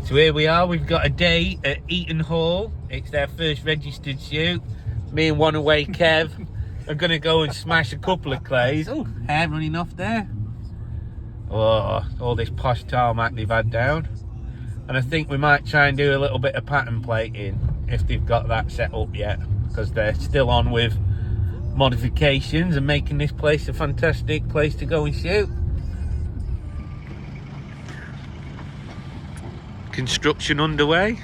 So here we are, we've got a day at Eaton Hall. It's their first registered shoot. Me and one away Kev are going to go and smash a couple of clays. Oh, hair running off there. Oh, all this posh tarmac they've had down. And I think we might try and do a little bit of pattern plating if they've got that set up yet, because they're still on with modifications and making this place a fantastic place to go and shoot. Construction underway.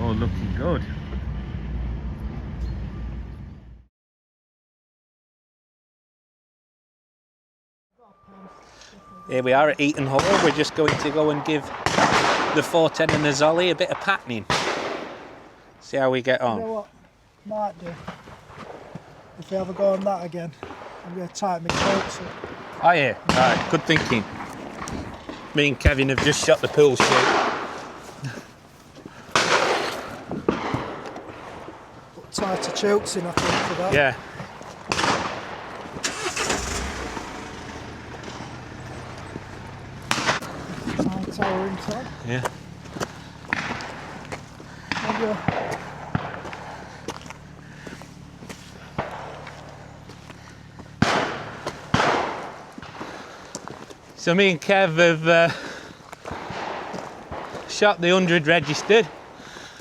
Oh, looking good. Here we are at Eaton Hall. We're just going to go and give the 410 and the Zolly a bit of patterning. See how we get on. You know what? Might do. If they ever go on that again, I'm going to tighten my coats up. Oh yeah, right, good thinking. Me and Kevin have just shot the pool shoot. Put tighter chokes in, I think, for that. Yeah. Tower inside. Yeah. So me and Kev have shot the 100 registered.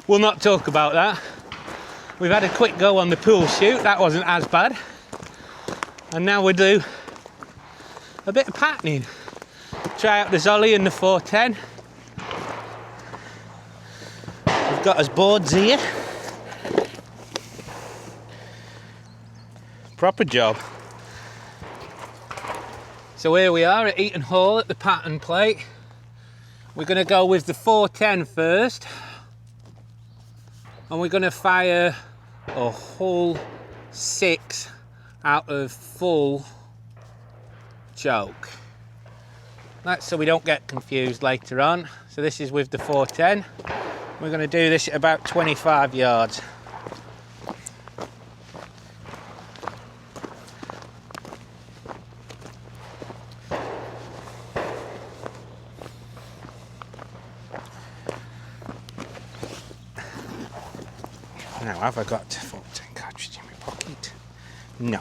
We'll not talk about that. We've had a quick go on the pool shoot. That wasn't as bad. And now we do a bit of patterning. Try out the Zolly and the 410. We've got us boards here. Proper job. So here we are at Eaton Hall at the pattern plate. We're going to go with the 410 first. And we're going to fire a whole 6 out of full choke. That's so we don't get confused later on. So this is with the 410. We're going to do this at about 25 yards. Now, have I got 410 cartridge in my pocket? No.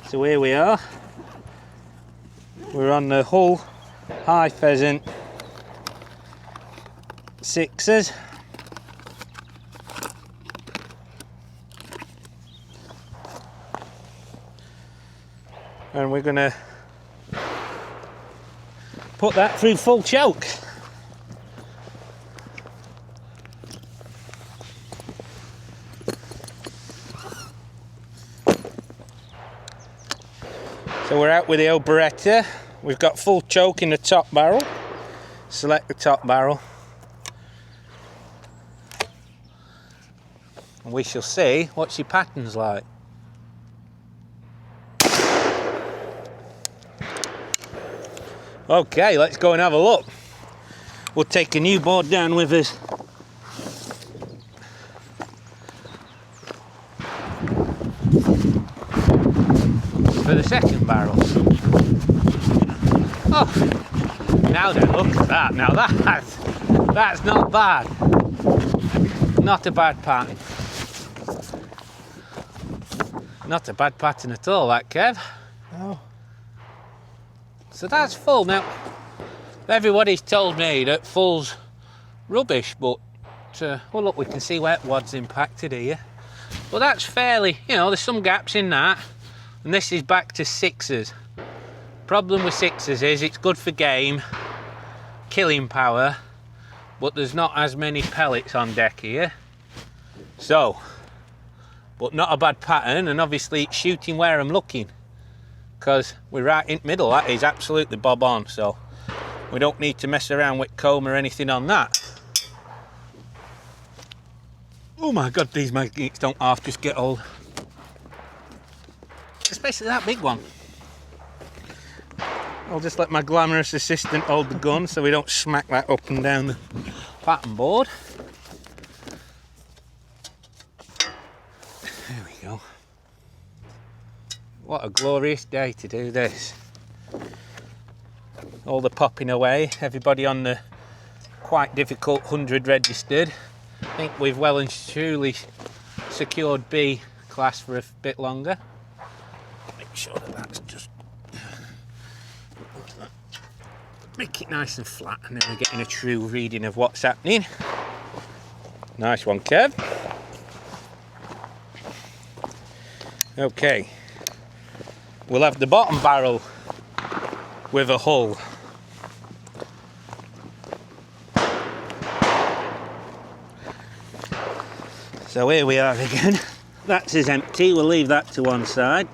So here we are. We're on the Hull High Pheasant 6s. And we're going to put that through full choke. So we're out with the old Beretta. We've got full choke in the top barrel. Select the top barrel. And we shall see what she patterns like. Okay, let's go and have a look. We'll take a new board down with us. For the second barrel. Oh, now then, look at that. Now that's not bad. Not a bad pattern. Not a bad pattern at all, that, Kev. No. So that's full. Now, everybody's told me that full's rubbish, but well, look, we can see where wad's impacted here. But that's fairly, you know, there's some gaps in that. And this is back to 6s. Problem with 6s is it's good for game, killing power, but there's not as many pellets on deck here. So, but not a bad pattern, and obviously it's shooting where I'm looking, because we're right in the middle. That is absolutely bob on, so we don't need to mess around with comb or anything on that. Oh my God, these magnets don't half just get old. Especially that big one. I'll just let my glamorous assistant hold the gun so we don't smack that up and down the pattern board. There we go. What a glorious day to do this. All the popping away, everybody on the quite difficult 100 registered. I think we've well and truly secured B class for a bit longer. Make sure that that's just... Make it nice and flat, and then we're getting a true reading of what's happening. Nice one, Kev. Okay. We'll have the bottom barrel with a hull. So here we are again. That's as empty, we'll leave that to one side.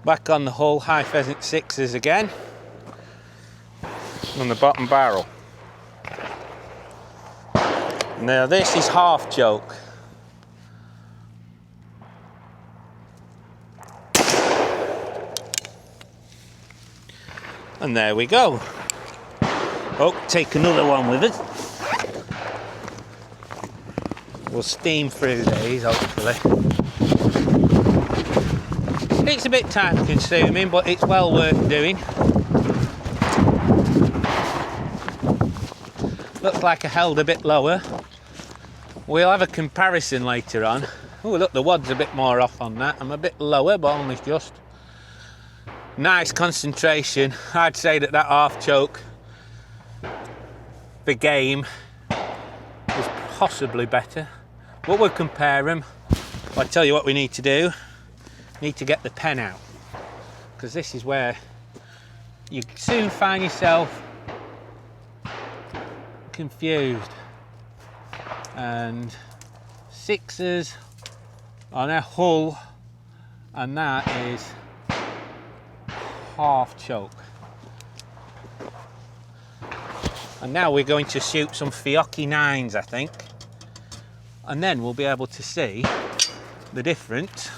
Back on the hull, high pheasant 6s again. On the bottom barrel. Now this is half choke. And there we go. Oh, take another one with us. We'll steam through these, hopefully. It's a bit time consuming, but it's well worth doing. Looks like I held a bit lower. We'll have a comparison later on. Oh, look, the wad's a bit more off on that. I'm a bit lower, but only just. Nice concentration. I'd say that half choke the game is possibly better, but we'll compare them. I'll tell you what we need to do. We need to get the pen out, because this is where you soon find yourself confused. And 6s on a hull, and that is half choke. And now we're going to shoot some Fiocchi 9s, I think, and then we'll be able to see the difference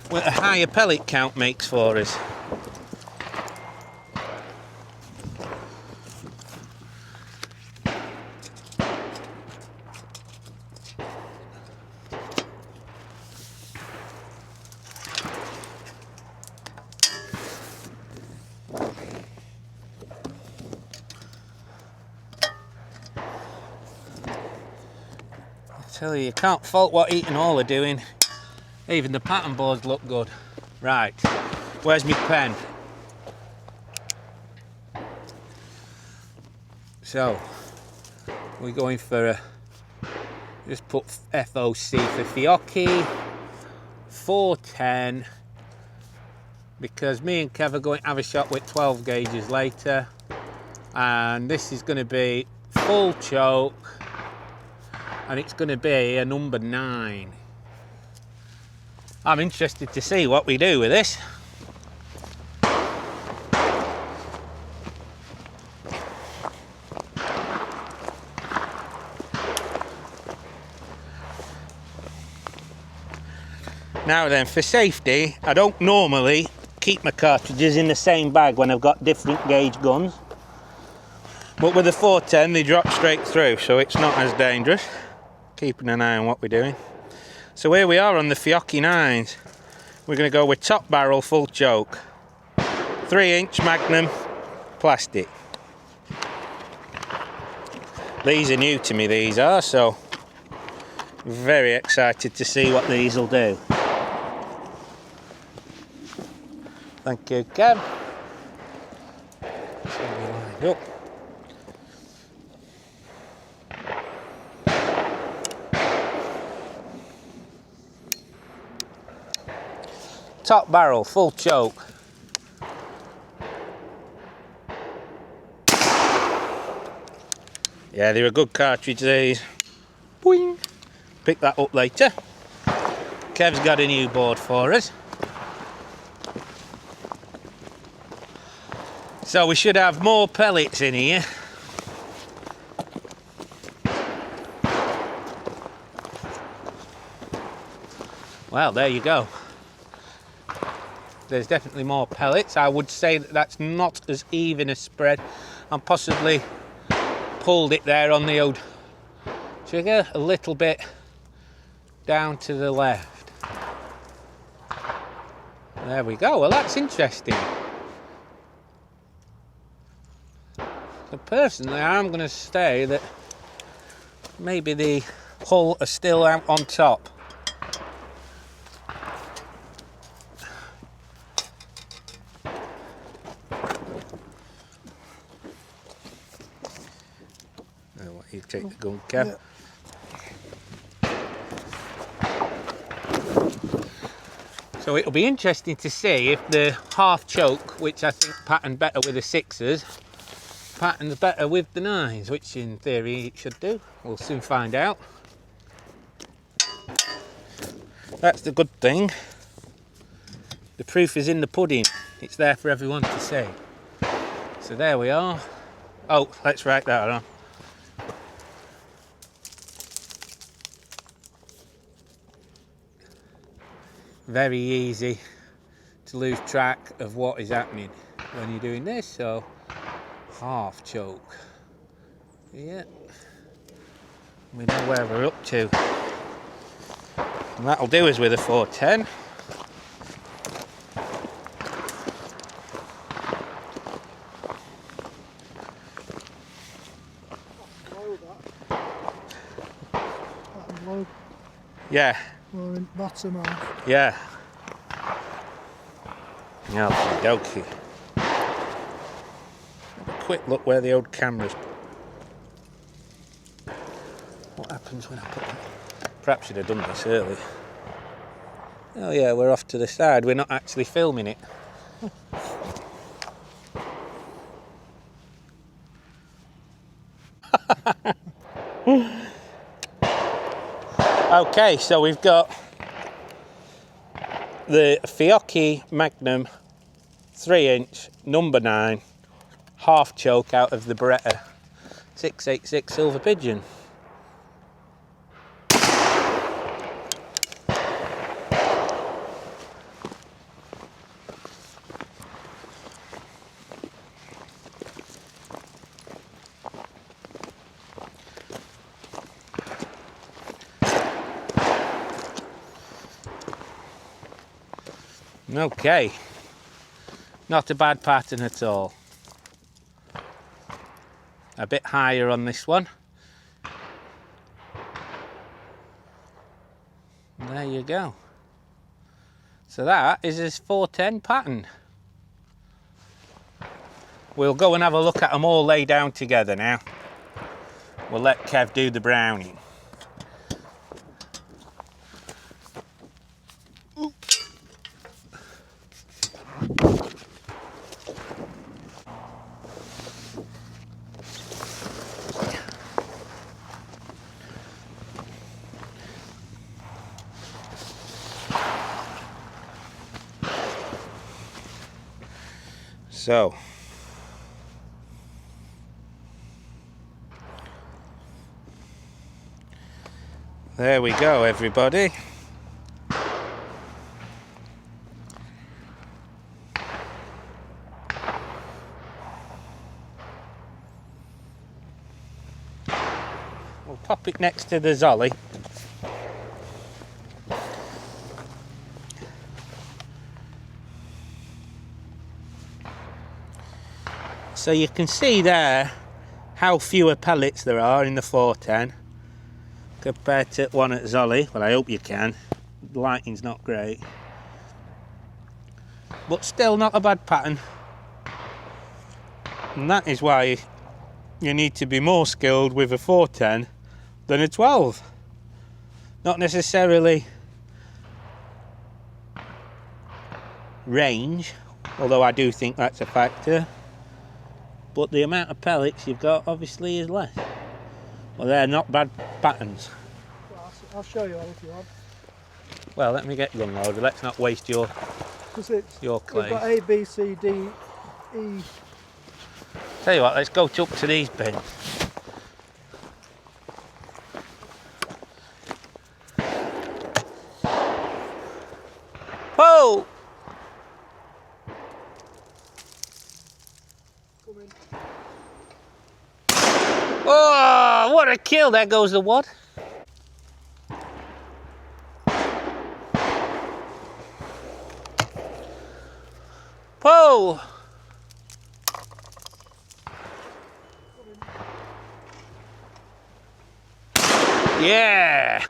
what a higher pellet count makes for us. I tell you can't fault what Eaton Hall are doing. Even the pattern boards look good. Right, where's my pen? So, we're going for a, just put FOC for Fiocchi, 410, because me and Kev are going to have a shot with 12 gauges later, and this is going to be full choke, and it's going to be a number 9. I'm interested to see what we do with this. Now then, for safety, I don't normally keep my cartridges in the same bag when I've got different gauge guns. But with the 410, they drop straight through, so it's not as dangerous. Keeping an eye on what we're doing. So here we are on the Fiocchi 9s. We're going to go with top barrel, full choke. 3-inch Magnum plastic. These are new to me, these are, so very excited to see what these will do. Thank you, Kev. So we line up. Top barrel, full choke. Yeah, they're a good cartridge, these. Boing. Pick that up later. Kev's got a new board for us. So we should have more pellets in here. Well, there you go. There's definitely more pellets. I would say that that's not as even a spread. And possibly pulled it there on the old trigger a little bit down to the left. There we go. Well, that's interesting. So personally, I'm going to say that maybe the hull are still out on top. You take the gun, Kev. Yeah. So it'll be interesting to see if the half choke, which I think patterned better with the 6s, patterns better with the 9s, which in theory it should do. We'll soon find out. That's the good thing. The proof is in the pudding. It's there for everyone to see. So there we are. Oh, let's write that on. Very easy to lose track of what is happening when you're doing this. So half choke, yeah, we know where we're up to, and that'll do us with a 410. Yeah. We're in bottom half. Yeah. Yeah, okie dokie. Have a quick look where the old camera's. What happens when I put that? Perhaps should have done this early. Oh yeah, we're off to the side. We're not actually filming it. Okay, so we've got the Fiocchi Magnum 3-inch number 9 half choke out of the Beretta 686 Silver Pigeon. Okay, not a bad pattern at all. A bit higher on this one. There you go. So that is his 410 pattern. We'll go and have a look at them all laid down together now. We'll let Kev do the browning. So, there we go, everybody. We'll pop it next to the Zolly. So you can see there how fewer pellets there are in the 410 compared to one at Zolly. Well, I hope you can. The lighting's not great. But still not a bad pattern. And that is why you need to be more skilled with a 410 than a 12. Not necessarily range, although I do think that's a factor. But the amount of pellets you've got obviously is less. Well, they're not bad patterns. Well, I'll show you all if you want. Well, let me get gun loaded. Let's not waste your clay. We've got A, B, C, D, E. Tell you what, let's go up to these bins. Whoa! Oh, what a kill! There goes the wad. go. Yeah.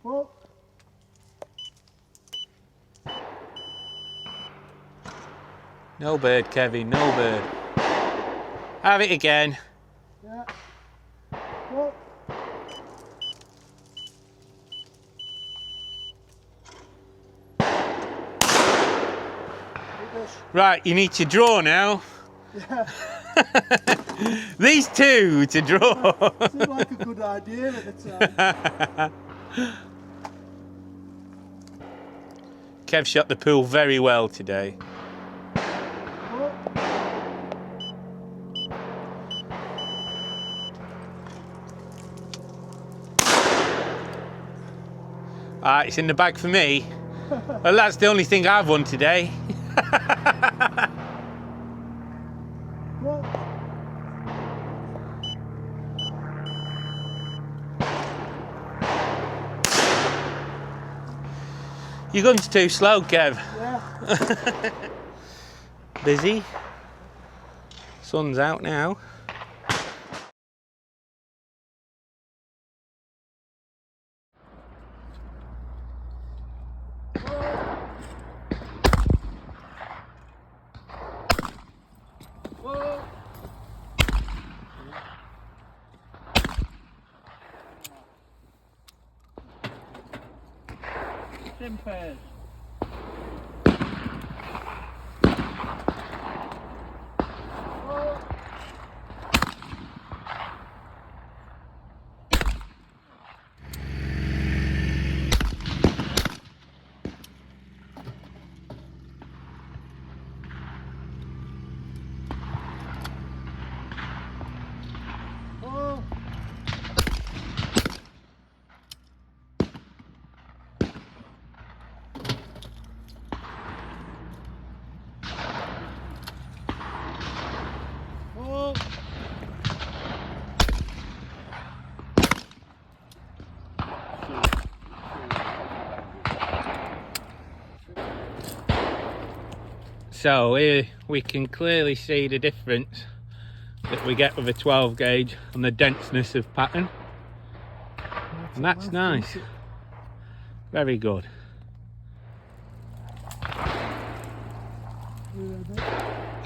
Well, No bird, Kevin, no bird. Have it again. yeah. Well. Right, you need to draw now. Yeah. These two to draw. Seemed like a good idea at the time. Kev shot the pool very well today. Well, It's in the bag for me. Well, that's the only thing I've won today. well. Your gun's too slow, Kev. Yeah. Busy. Sun's out now. Whoa. Tim pairs. So here we can clearly see the difference that we get with a 12 gauge and the denseness of pattern. And that's nice. Very good.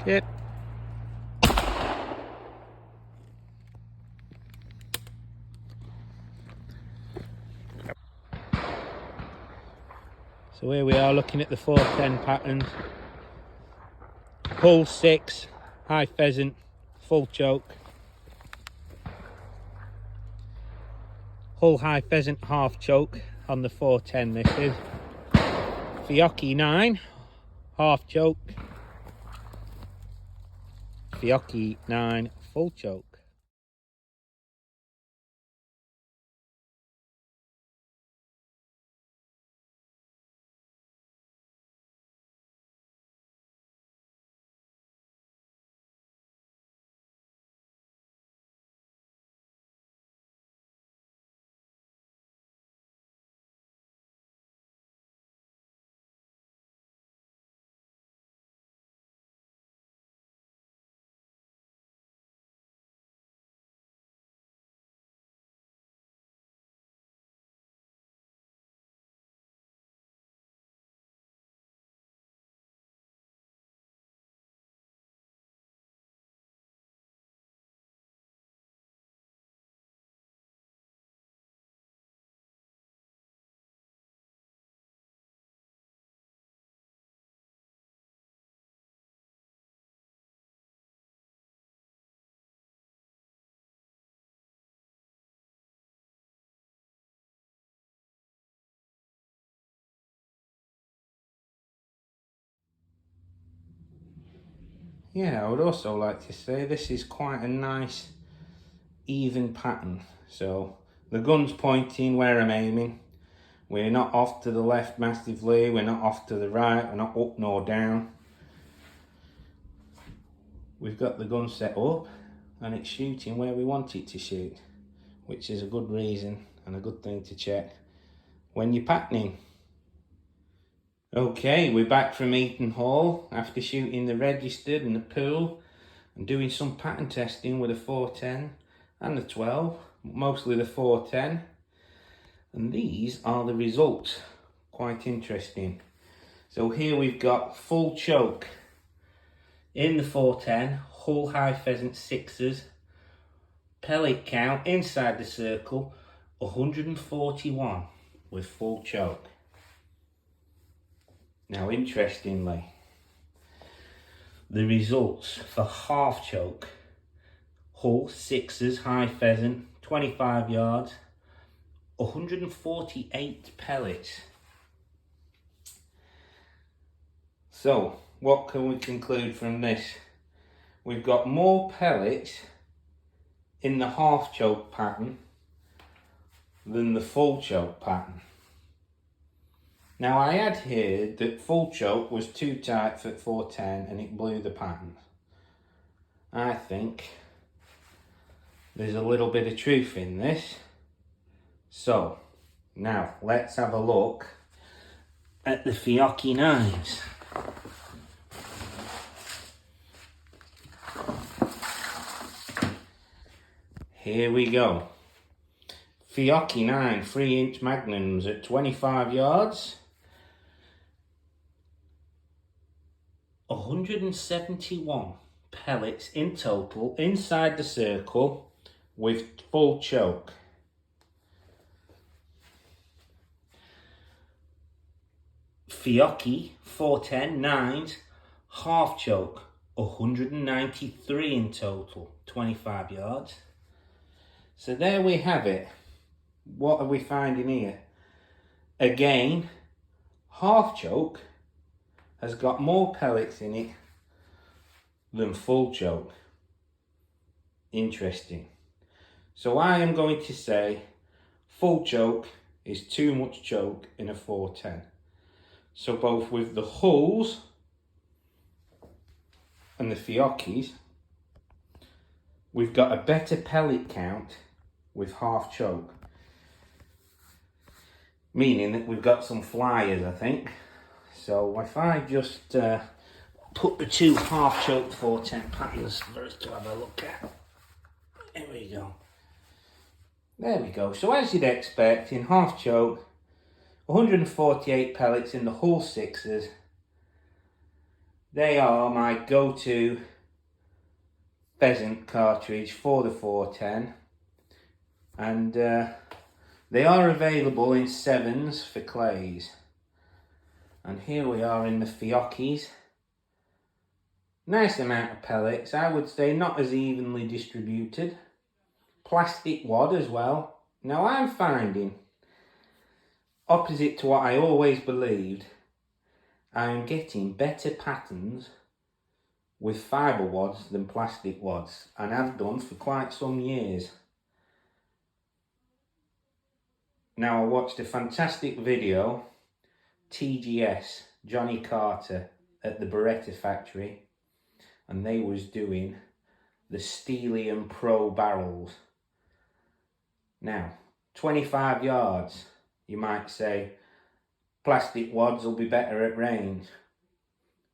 Okay. So here we are looking at the 410 patterns. Hull 6, high pheasant, full choke. Hull high pheasant, half choke on the 410 this is. Fiocchi 9, half choke. Fiocchi 9, full choke. Yeah, I would also like to say this is quite a nice even pattern. So the gun's pointing where I'm aiming. We're not off to the left massively, we're not off to the right, we're not up nor down. We've got the gun set up and it's shooting where we want it to shoot, which is a good reason and a good thing to check. when you're patterning. Okay, we're back from Eaton Hall after shooting the registered and the pool and doing some pattern testing with a 410 and the 12, mostly the 410. And these are the results. Quite interesting. So here we've got full choke in the 410, Hull high pheasant 6s, pellet count inside the circle 141 with full choke. Now interestingly, the results for half choke, Hull 6s high pheasant 25 yards, 148 pellets. So what can we conclude from this? We've got more pellets in the half choke pattern than the full choke pattern. Now I had heard that full choke was too tight for 410 and it blew the pattern. I think there's a little bit of truth in this. So now let's have a look at the Fiocchi knives. Here we go. Fiocchi 9 3-inch magnums at 25 yards. 171 pellets in total inside the circle with full choke. Fiocchi 410 9s half choke, 193 in total, 25 yards. So there we have it. What are we finding here? Again, half choke has got more pellets in it than full choke. Interesting. So I am going to say full choke is too much choke in a 410. So both with the Hulls and the Fiocchis, we've got a better pellet count with half choke. Meaning that we've got some flyers, I think. So if I just put the two half choked 410 patterns for us to have a look at. There we go. There we go. So as you'd expect, in half choke, 148 pellets in the Hull 6s. They are my go-to pheasant cartridge for the 410. And they are available in 7s for clays. And here we are in the Fiocchis. Nice amount of pellets, I would say not as evenly distributed. Plastic wad as well. Now I'm finding, opposite to what I always believed, I'm getting better patterns with fibre wads than plastic wads, and have done for quite some years. Now I watched a fantastic video, TGS, Johnny Carter at the Beretta factory, and they was doing the Stelium Pro barrels. Now, 25 yards, you might say, plastic wads will be better at range.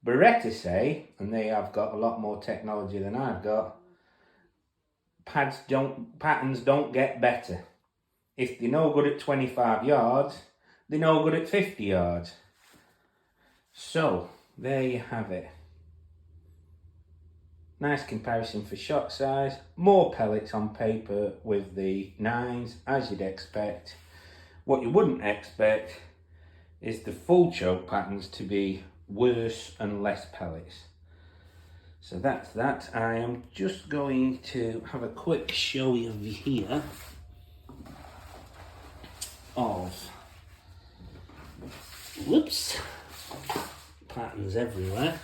Beretta say, and they have got a lot more technology than I've got, patterns don't get better. If they're no good at 25 yards, they're no good at 50 yards. So, there you have it. Nice comparison for shot size. More pellets on paper with the 9s, as you'd expect. What you wouldn't expect is the full choke patterns to be worse and less pellets. So that's that. I am just going to have a quick show you here of, whoops, patterns everywhere.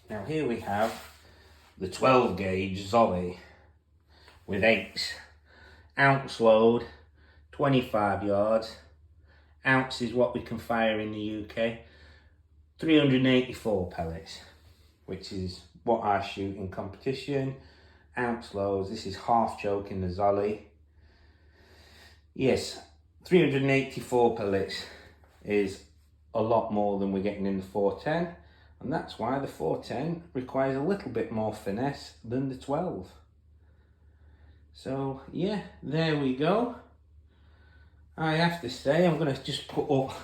Now here we have the 12 gauge Zolly with 8s, ounce load, 25 yards, ounce is what we can fire in the UK, 384 pellets, which is what I shoot in competition. Ounce loads, this is half choke in the Zolly. Yes, 384 pellets is a lot more than we're getting in the 410, and that's why the 410 requires a little bit more finesse than the 12. So yeah, there we go. I have to say, I'm going to just put up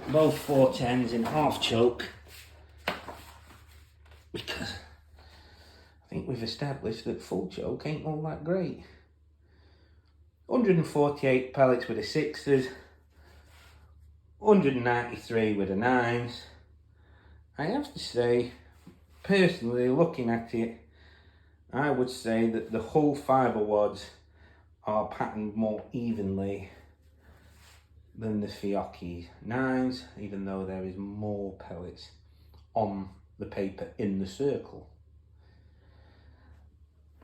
both 410s in half choke, because I think we've established that full choke ain't all that great. 148 pellets with the 6s, 193 with the 9s. I have to say, personally looking at it, I would say that the whole fibre wads are patterned more evenly than the Fiocchi 9s, even though there is more pellets on the paper in the circle.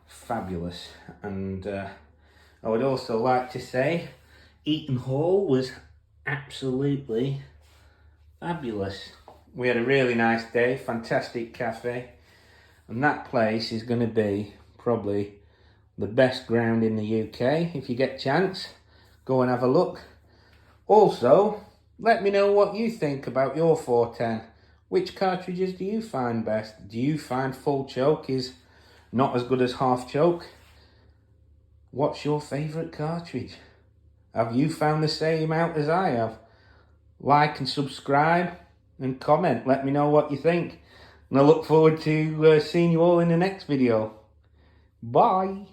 Fabulous. And I would also like to say Eaton Hall was absolutely fabulous. We had a really nice day, fantastic cafe, and that place is going to be probably the best ground in the UK. If you get a chance, go and have a look. Also, let me know what you think about your 410. Which cartridges do you find best? Do you find full choke is not as good as half choke? What's your favourite cartridge? Have you found the same out as I have? Like and subscribe and comment. Let me know what you think. And I look forward to seeing you all in the next video. Bye.